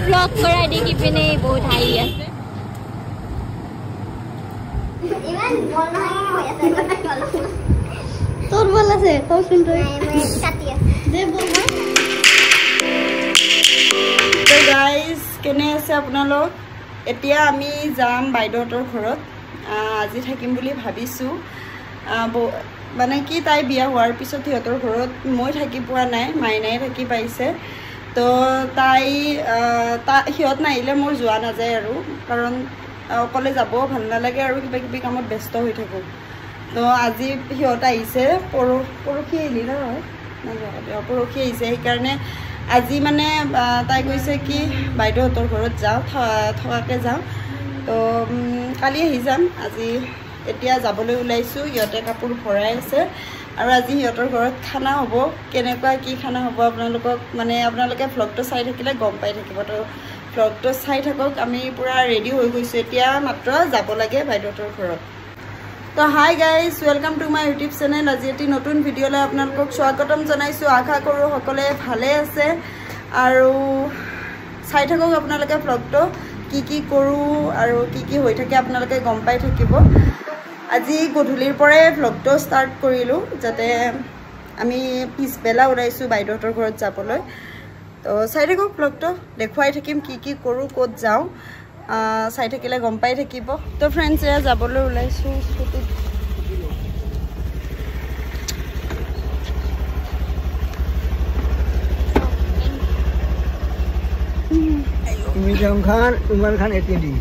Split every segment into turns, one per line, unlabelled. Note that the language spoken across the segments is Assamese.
ব্লগ কৰাই দেখি পিনে বহুত হাঁহি আছে
ইমান বল নহয় হৈ আছে
তোৰ বল আছে কওচোন তই
কাটি আছে
দে বল
তো গাইজ কেনে আছে আপোনালোক এতিয়া আমি যাম বাইদেউহঁতৰ ঘৰত আজি থাকিম বুলি ভাবিছোঁ মানে কি তাই বিয়া হোৱাৰ পিছত সিহঁতৰ ঘৰত মই থাকি পোৱা নাই মাইনাই থাকি পাইছে তো তাই সিহঁত নাহিলে মোৰ যোৱা নাযায় আৰু কাৰণ অকলে যাব ভাল নালাগে আৰু কিবা কিবি কামত ব্যস্ত হৈ থাকোঁ তো আজি সিহঁত আহিছে পৰহি আহিলি নহয় পৰহি আহিছে সেইকাৰণে আজি মানে তাই কৈছে কি বাইদেউহঁতৰ ঘৰত যাওঁ থকাকৈ যাওঁ তো কালি আহি যাম আজি এতিয়া যাবলৈ ওলাইছোঁ সিহঁতে কাপোৰ ভৰাই আছে আৰু আজি সিহঁতৰ ঘৰত খানা হ'ব কেনেকুৱা কি খানা হ'ব আপোনালোকে ভ্লগটো চাই থাকিলে গম পাই থাকিব তো ভ্লগটো চাই থাকক আমি পূৰা ৰেডি হৈ গৈছোঁ এতিয়া মাত্ৰ যাব লাগে বাইদেউহঁতৰ ঘৰত তো hi guys welcome to my YouTube channel আজি এটি নতুন ভিডিঅ'লৈ আপোনালোকক স্বাগতম জনাইছোঁ আশা কৰোঁ সকলোৱে ভালে আছে আৰু চাই থাকক আপোনালোকে ভ্লগটো কি কৰোঁ আৰু কি হৈ থাকে আপোনালোকে গম পাই থাকিব আজি গধূলিৰ পৰাই ভ্লগটো ষ্টাৰ্ট কৰিলোঁ যাতে আমি পিছবেলা ওলাইছোঁ বাইদেউহঁতৰ ঘৰত যাবলৈ তো চাই থাকক ভ্লগটো দেখুৱাই থাকিম কি কৰোঁ ক'ত যাওঁ চাই থাকিলে গম পাই থাকিব তো ফ্ৰেণ্ডছ এয়া যাবলৈ ওলাইছোঁ স্কুটিত
ইমৰান খান একেডি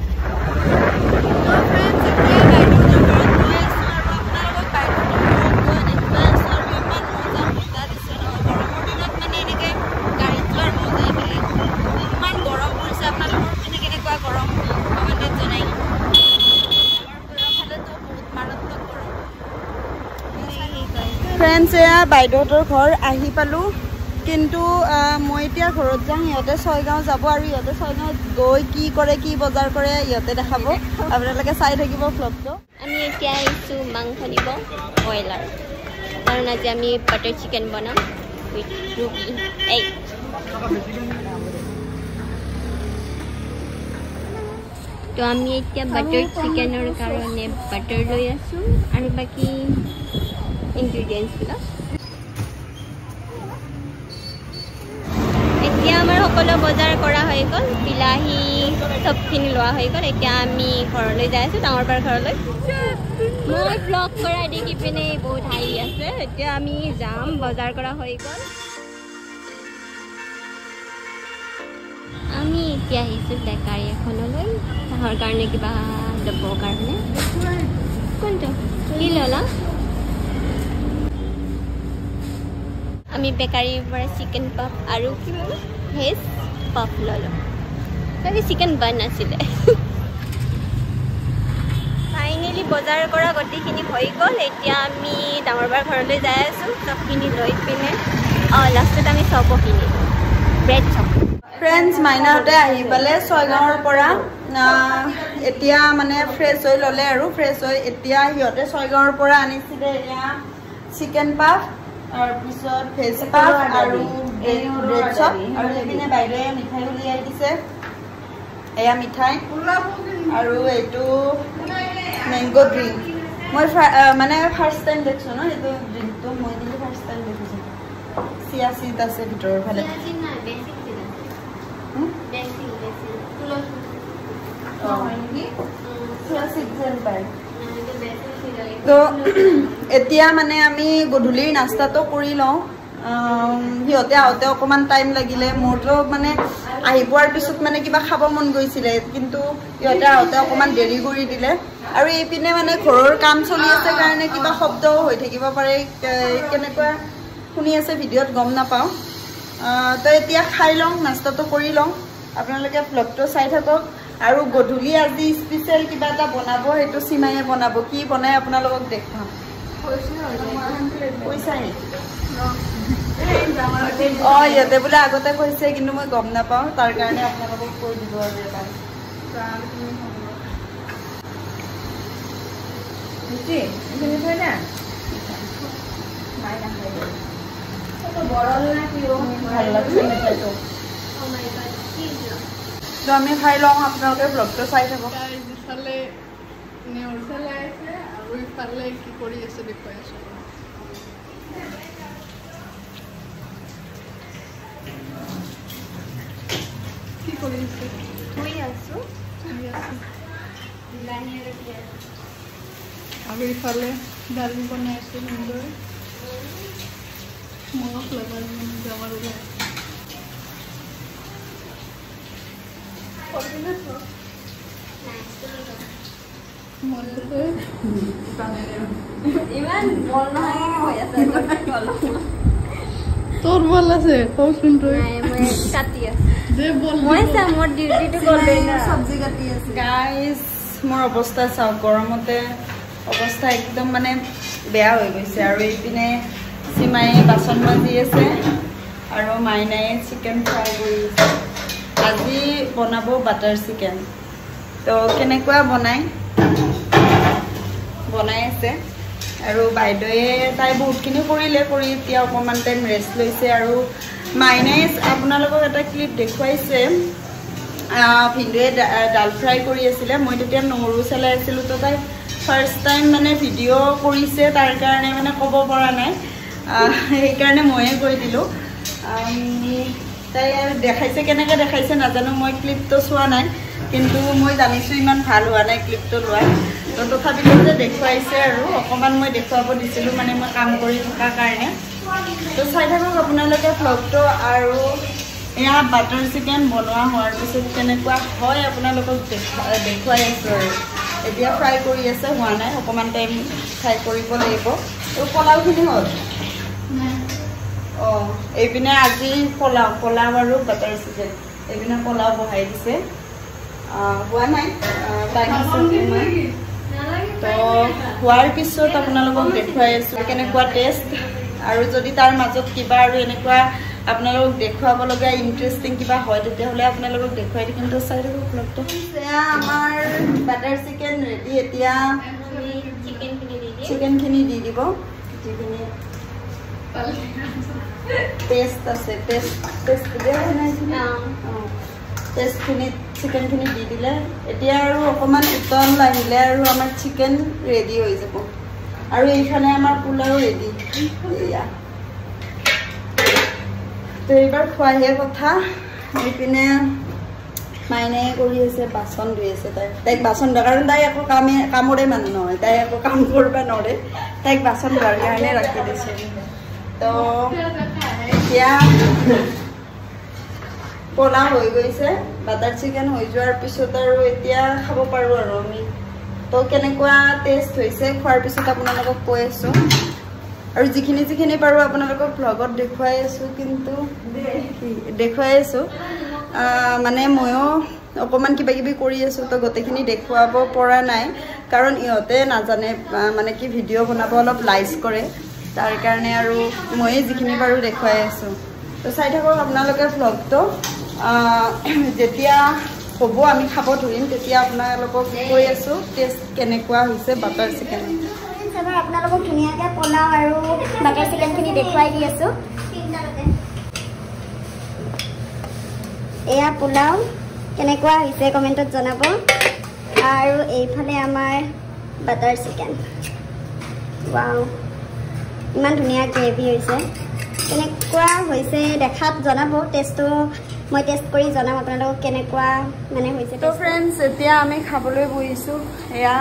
ফ্ৰেণ্ডছ এয়া বাইদেউহঁতৰ ঘৰ আহি পালোঁ কিন্তু মই এতিয়া ঘৰত যাওঁ সিহঁতে ছয়গাঁও যাব আৰু সিহঁতে ছয়গাঁৱত গৈ কি কৰে কি বজাৰ কৰে সিহঁতে দেখাব আপোনালোকে চাই থাকিব ভ্লগটো
আমি এতিয়া আহিছোঁ মাংস নিব ব্ৰইলাৰ কাৰণ আজি আমি বাটাৰ চিকেন বনাম উইথ ৰুটি তো আমি এতিয়া বাটাৰ চিকেনৰ কাৰণে বাটাৰ লৈ আছোঁ আৰু বাকী ইনগ্ৰিডিয়েণ্টছবিলাক এতিয়া আমাৰ সকলো বজাৰ কৰা হৈ গ'ল বিলাহী চবখিনি লোৱা হৈ গ'ল এতিয়া আমি ঘৰলৈ যাই আছোঁ ডাঙৰ বাৰ ঘৰলৈ মই ব্লগ কৰাই দেখি পিনে বহুত হাঁহি আছে এতিয়া আমি যাম বজাৰ কৰা হৈ গ'ল আমি এতিয়া আহিছোঁ বেকাৰী এখনলৈ চাহৰ কাৰণে কিবা ল'বৰ কাৰণে কোনটো কি ল'লা আমি বেকাৰীৰ পৰা চিকেন পাফ আৰু কি ল'লোঁ ভেজ পাফ ল'লোঁ তাকে চিকেন বান আছিলে ফাইনেলি বজাৰ কৰা গোটেইখিনি হৈ গ'ল এতিয়া আমি ডাঙৰ বাৰ ঘৰলৈ যাই আছোঁ চবখিনি লৈ পিনে লাষ্টত আমি চবো কিনিলোঁ ব্ৰেড চপ
ফ্ৰেণ্ডছ মাইনাহঁতে আহি পালে ছয়গাঁৱৰ পৰা এতিয়া মানে ফ্ৰেছ হৈ ল'লে আৰু ফ্ৰেছ হৈ এতিয়া সিহঁতে ছয়গাঁৱৰ পৰা আনিছিলে এয়া চিকেন পাফ তাৰপিছত ভেজ পাফ আৰু ব্ৰেড চপ আৰু সেইপিনে বাইদেৱে মিঠাই উলিয়াই দিছে এয়া মিঠাই আৰু এইটো মেংগ' ড্ৰিংক মই মানে ফাৰ্ষ্ট টাইম দেখিছোঁ ন এইটো ড্ৰিংকটো মই কিন্তু ফাৰ্ষ্ট টাইম দেখিছোঁ চিয়া চিড আছে ভিতৰৰ ফালে তো এতিয়া মানে আমি গধূলিৰ নাস্তাটো কৰি লওঁ সিহঁতে আহোঁতে অকণমান টাইম লাগিলে মোৰতো মানে আহি পোৱাৰ পিছত মানে কিবা খাব মন গৈছিলে কিন্তু সিহঁতে আহোঁতে অকণমান দেৰি কৰি দিলে আৰু এইপিনে মানে ঘৰৰ কাম চলি আছে কাৰণে কিবা শব্দও হৈ থাকিব পাৰে কেনেকুৱা শুনি আছে ভিডিঅ'ত গম নাপাওঁ তো এতিয়া খাই লওঁ নাস্তাটো কৰি লওঁ আপোনালোকে ভ্লগটো চাই থাকক আৰু গধূলি আজি স্পেচিয়েল কিবা এটা বনাব সেইটো সীমায়ে বনাব কি বনাই আপোনালোকক দেখুৱাম পইচাই ইহঁতে বোলে আগতে কৈছে কিন্তু মই গম নাপাওঁ তাৰ কাৰণে আপোনালোকক কৈ দিব আৰু এবাৰ ভাল লাগছে মিঠাইটো তো আমি খাই লওঁ আপোনালোকে ব্লগটো চাই থাকক
ইফালে নেউল চলাই আছে আৰু ইফালে কি কৰি আছে দেখুৱাই আছো কি কৰি আছে
শুই আছো
আৰু ইফালে দালি বনাই আছে সুন্দৰ মনত লগাই যাবাৰ ওলাই
ইমান বল নহয় হৈ আছে
তোৰ বল আছে কওকচোন তই
মই কাটি আছো
দে বল
মই চা মোৰ ডিউটিটো গ'লে না
চব্জি কাটি আছে গাইজ মোৰ অৱস্থা চাওক গৰমতে অৱস্থা একদম মানে বেয়া হৈ গৈছে আৰু এইপিনে সীমায়ে বাচন মাজি আছে আৰু মাইনায়ে চিকেন ফ্ৰাই কৰি আছে আজি বনাব বাটাৰ চিকেন তো কেনেকুৱা বনাই আছে আৰু বাইদেৱে তাই বহুতখিনি কৰিলে কৰি এতিয়া অকণমান টাইম ৰেষ্ট লৈছে আৰু মাইনায়ে আপোনালোকক এটা ক্লিপ দেখুৱাইছে ভিডিঅ'য়ে ডাল ফ্ৰাই কৰি আছিলে মই তেতিয়া নহৰু চলাই আছিলোঁ তো তাই ফাৰ্ষ্ট টাইম মানে ভিডিঅ' কৰিছে তাৰ কাৰণে মানে ক'ব পৰা নাই সেইকাৰণে ময়ে কৈ দিলোঁ তাই আৰু দেখাইছে কেনেকৈ দেখাইছে নাজানো মই ক্লিপটো চোৱা নাই কিন্তু মই জানিছোঁ ইমান ভাল হোৱা নাই ক্লিপটো লোৱা তো তথাপিতো যে দেখুৱাইছে আৰু অকণমান মই দেখুৱাব দিছিলোঁ মানে মই কাম কৰি থকাৰ কাৰণে তো চাই থাকক আপোনালোকে ভ্লগটো আৰু এয়া বাটাৰ চিকেন বনোৱা হোৱাৰ পিছত কেনেকুৱা হয় আপোনালোকক দেখুৱাই আছোঁ আৰু এতিয়া ফ্ৰাই কৰি আছে হোৱা নাই অকণমান টাইম ফ্ৰাই কৰিব লাগিব তো পোলাওখিনি হ'ল অঁ এইপিনে আজি পোলাও আৰু বাটাৰ চিকেন এইপিনে পোলাও বহাই দিছে হোৱা নাই টাইম আছে তো হোৱাৰ পিছত আপোনালোকক দেখুৱাই আছোঁ কেনেকুৱা টেষ্ট আৰু যদি তাৰ মাজত কিবা আৰু এনেকুৱা আপোনালোকক দেখুৱাব লগা ইণ্টাৰেষ্টিং কিবা হয় তেতিয়াহ'লে আপোনালোকক দেখুৱাই দিম কিন্তু চাই থাকক ব্লগটো এয়া আমাৰ বাটাৰ চিকেন ৰেডি এতিয়া চিকেনখিনি দি দিব যিখিনি পেষ্ট আছে পেষ্টখিনি চিকেনখিনি দি দিলে এতিয়া আৰু অকণমান উতল আহিলে আৰু আমাৰ চিকেন ৰেডি হৈ যাব আৰু এইখানে আমাৰ পোলাও ৰেডি এয়া তো এইবাৰ খোৱাহে কথা এইপিনে মাইনায়ে কৰি আছে বাচন ধুই আছে তাইক বাচন ধোৱাৰ কাৰণ তাই একো কামৰে মানুহ নহয় তাই একো কাম কৰিব নোৱাৰে তাইক বাচন ধোৱাৰ কাৰণে ৰাখি দিছে তো এতিয়া পোলাও হৈ গৈছে বাটাৰ চিকেন হৈ যোৱাৰ পিছত আৰু এতিয়া খাব পাৰোঁ আৰু আমি তো কেনেকুৱা টেষ্ট হৈছে খোৱাৰ পিছত আপোনালোকক কৈ আছোঁ আৰু যিখিনি পাৰোঁ আপোনালোকক ভ্লগত দেখুৱাই আছোঁ কিন্তু দেখুৱাই আছোঁ মানে ময়ো অকণমান কিবাকিবি কৰি আছোঁ তো গোটেইখিনি দেখুৱাব পৰা নাই কাৰণ ইহঁতে নাজানে মানে কি ভিডিঅ' বনাব অলপ লাইজ কৰে তাৰ কাৰণে আৰু ময়ে যিখিনি পাৰোঁ দেখুৱাই আছোঁ তো চাই থাকক আপোনালোকে ভ্লগটো যেতিয়া হ'ব আমি খাব ধৰিম তেতিয়া আপোনালোকক কৈ আছোঁ টেষ্ট কেনেকুৱা হৈছে বাটাৰ চিকেন
আপোনালোকক ধুনীয়াকৈ পোলাও আৰু বাটাৰ চিকেনখিনি দেখুৱাই দি আছোঁ এয়া পোলাও কেনেকুৱা হৈছে কমেণ্টত জনাব আৰু এইফালে আমাৰ বাটাৰ চিকেন ৱাও ইমান ধুনীয়া গ্ৰেভি হৈছে কেনেকুৱা হৈছে দেখাত জনাব টেষ্টটো মই টেষ্ট কৰি জনাম আপোনালোকক কেনেকুৱা মানে হৈছে
তো ফ্ৰেণ্ডছ এতিয়া আমি খাবলৈ বহিছোঁ এয়া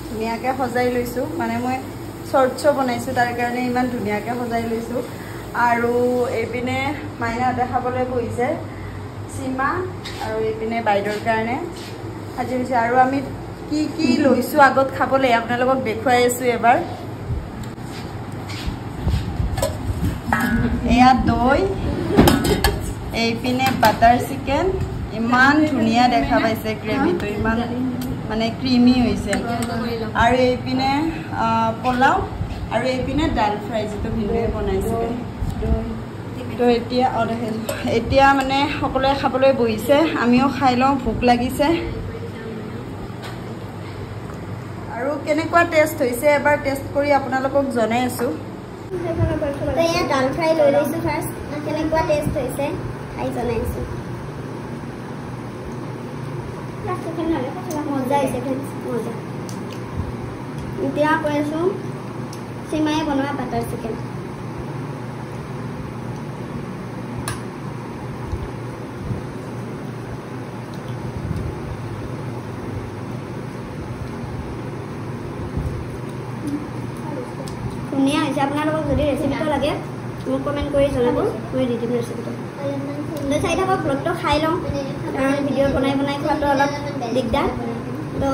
ধুনীয়াকৈ সজাই লৈছোঁ মানে মই শ্বৰ্টছো বনাইছোঁ তাৰ কাৰণে ইমান ধুনীয়াকৈ সজাই লৈছোঁ আৰু এইপিনে মাইনাহঁতে খাবলৈ বহিছে সীমা আৰু এইপিনে বাইদেউৰ কাৰণে সাজি হৈছে আৰু আমি কি লৈছোঁ আগত খাবলৈ আপোনালোকক দেখুৱাই আছোঁ এবাৰ এয়া দৈ এইপিনে বাটাৰ চিকেন ইমান ধুনীয়া দেখা পাইছে গ্ৰেভিটো ইমান মানে ক্ৰিমি হৈছে আৰু এইপিনে পোলাও আৰু এইপিনে ডাল ফ্ৰাই যিটো ভিনদেউৱে বনাইছিলে তো এতিয়া মানে সকলোৱে খাবলৈ বহিছে আমিও খাই লওঁ ভোক লাগিছে আৰু কেনেকুৱা টেষ্ট হৈছে এবাৰ টেষ্ট কৰি আপোনালোকক জনাই আছোঁ
তো এয়া ডাল ফ্ৰাই লৈ লৈছোঁ ফাৰ্ষ্ট কেনেকুৱা টেষ্ট হৈছে খাই জনাইছোঁ মজা হৈছে ফ্ৰেণ্ডছ মজা এতিয়া কৈ আছোঁ সীমায়ে বনোৱা বাটাৰ চিকেন ধুনীয়া হৈছে আপোনালোকক যদি ৰেচিপিটো লাগে মোক কমেণ্ট কৰি জনাব মই দি দিম ৰেচিপিটো চাই থাকক ব্লগটো খাই লওঁ কাৰণ ভিডিঅ' বনাই বনাই খোৱাটো অলপ দিগদাৰ তো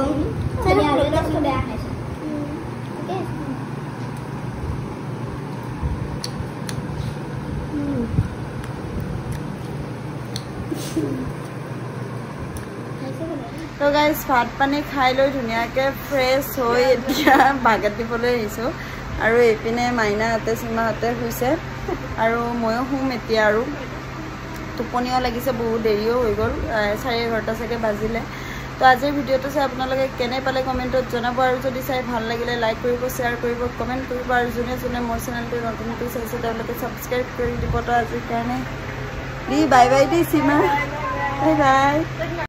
বেয়া খাইছোঁ
তো গাইজ ভাত পানী খাই লৈ ধুনীয়াকৈ ফ্ৰেছ হৈ এতিয়া বাগত দিবলৈ আহিছোঁ আৰু এইপিনে মাইনাহঁতে সীমাহঁতে শুইছে আৰু ময়ো শুম এতিয়া আৰু টোপনিও লাগিছে বহুত দেৰিও হৈ গ'ল 11:30 চাগে বাজিলে তো আজিৰ ভিডিঅ'টো চাই আপোনালোকে কেনে পালে কমেণ্টত জনাব আৰু যদি চাই ভাল লাগিলে লাইক কৰিব শ্বেয়াৰ কৰিব কমেণ্ট কৰিব আৰু যোনে যোনে মোৰ চেনেলটো নতুনকৈ চাইছে তেওঁলোকে ছাবস্ক্ৰাইব কৰি দিব তো আজিৰ কাৰণে দি bye by the Seema bye bye